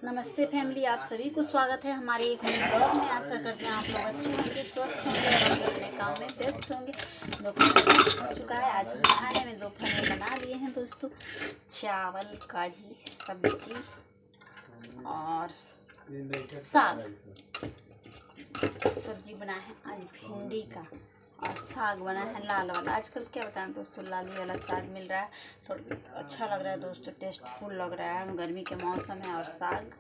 नमस्ते फैमिली, आप सभी को स्वागत है हमारे एक नए ब्लॉग में। आशा करते हैं आप लोग अच्छे होंगे, स्वस्थ होंगे और अपने काम में व्यस्त होंगे। दोपहर हो चुका है। आज हम खाने में दोपहर में बना लिए हैं दोस्तों चावल, कढ़ी, सब्जी और साग। सब्जी बना है आज भिंडी का और साग बना है लाल वाला। आजकल क्या बताएं दोस्तों, लाल ही वाला साग मिल रहा है तो अच्छा लग रहा है दोस्तों, टेस्टफुल लग रहा है। गर्मी के मौसम है और साग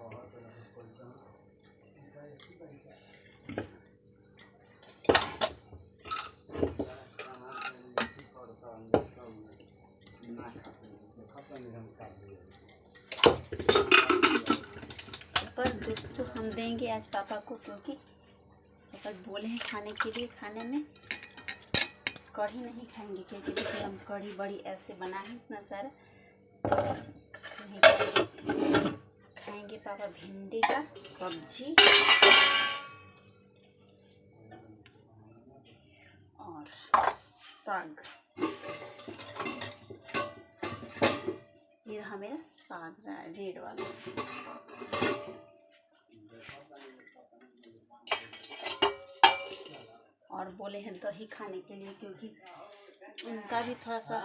पर दोस्तों हम देंगे आज पापा को, क्योंकि पापा बोले हैं खाने के लिए। खाने में कढ़ी नहीं खाएंगे क्योंकि देखिए हम कढ़ी बड़ी ऐसे बना है इतना सारा नहीं खाएंगे। खाएंगे पापा भिंडी का सब्जी और साग। ये रहा मेरा साग रेड वाला। और बोले हैं दही खाने के लिए, क्योंकि उनका भी थोड़ा सा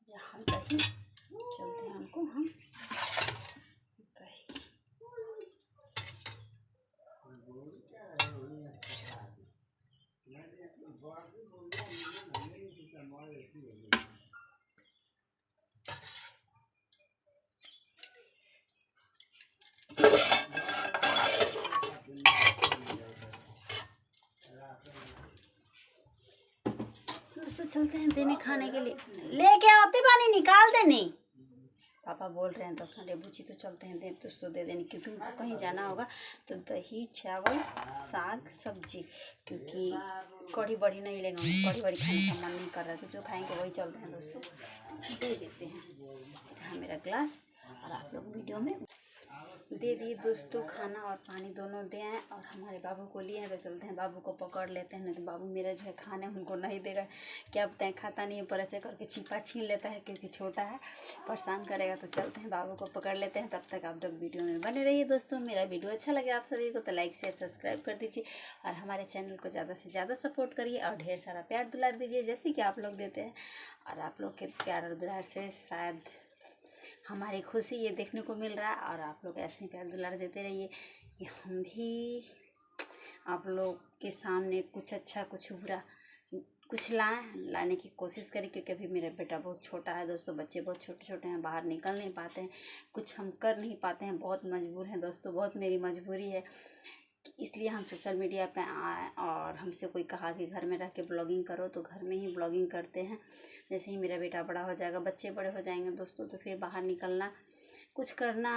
यहाँ दही चलते हैं हमको। हम दही दोस्तों चलते हैं देने खाने के लिए। लेके आते पानी निकाल देने पापा बोल रहे हैं तो संडे बुची तो चलते हैं दे दोस्तों दे देने, क्योंकि उनको कहीं जाना होगा। तो दही चावल साग सब्जी, क्योंकि कढ़ी बड़ी नहीं लेंगे, कढ़ी बड़ी खाने का मन नहीं कर रहा है, तो जो खाएंगे वही चलते हैं दोस्तों दे देते हैं। हाँ मेरा ग्लास और आप लोग वीडियो में दे दिए दोस्तों। खाना और पानी दोनों दे आए और हमारे बाबू को लिए हैं तो चलते हैं बाबू को पकड़ लेते हैं। नहीं तो बाबू मेरा जो है खाने उनको नहीं देगा, क्या बताएं, खाता नहीं है पर ऐसे करके छिपा छीन लेता है क्योंकि छोटा है, परेशान करेगा। तो चलते हैं बाबू को पकड़ लेते हैं। तब तक आप लोग वीडियो में बने रहिए दोस्तों। मेरा वीडियो अच्छा लगे आप सभी को तो लाइक शेयर सब्सक्राइब कर दीजिए और हमारे चैनल को ज़्यादा से ज़्यादा सपोर्ट करिए और ढेर सारा प्यार दुलार दीजिए जैसे कि आप लोग देते हैं। और आप लोग के प्यार और दुलार से शायद हमारी खुशी ये देखने को मिल रहा है और आप लोग ऐसे ही प्यार दुलार देते रहिए कि हम भी आप लोग के सामने कुछ अच्छा कुछ बुरा कुछ लाने की कोशिश करें। क्योंकि अभी मेरा बेटा बहुत छोटा है दोस्तों, बच्चे बहुत छोटे छोटे हैं, बाहर निकल नहीं पाते हैं, कुछ हम कर नहीं पाते हैं, बहुत मजबूर हैं दोस्तों, बहुत मेरी मजबूरी है। इसलिए हम सोशल मीडिया पे आए और हमसे कोई कहा कि घर में रह के ब्लॉगिंग करो तो घर में ही ब्लॉगिंग करते हैं। जैसे ही मेरा बेटा बड़ा हो जाएगा, बच्चे बड़े हो जाएंगे दोस्तों, तो फिर बाहर निकलना कुछ करना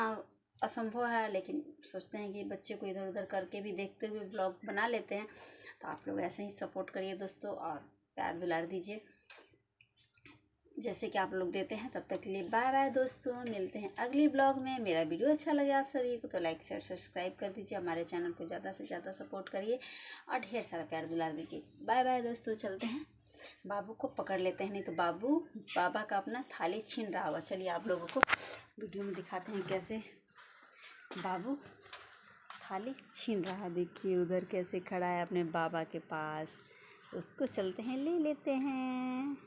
असंभव है। लेकिन सोचते हैं कि बच्चे को इधर उधर करके भी देखते हुए ब्लॉग बना लेते हैं। तो आप लोग ऐसे ही सपोर्ट करिए दोस्तों और प्यार दुलार दीजिए जैसे कि आप लोग देते हैं। तब तक के लिए बाय बाय दोस्तों, मिलते हैं अगली ब्लॉग में। मेरा वीडियो अच्छा लगे आप सभी को तो लाइक शेयर सब्सक्राइब कर दीजिए, हमारे चैनल को ज़्यादा से ज़्यादा सपोर्ट करिए और ढेर सारा प्यार दुलार दीजिए। बाय बाय दोस्तों, चलते हैं बाबू को पकड़ लेते हैं, नहीं तो बाबू बाबा का अपना थाली छीन रहा होगा। चलिए आप लोगों को वीडियो में दिखाते हैं कैसे बाबू थाली छीन रहा है। देखिए उधर कैसे खड़ा है अपने बाबा के पास, उसको चलते हैं ले लेते हैं।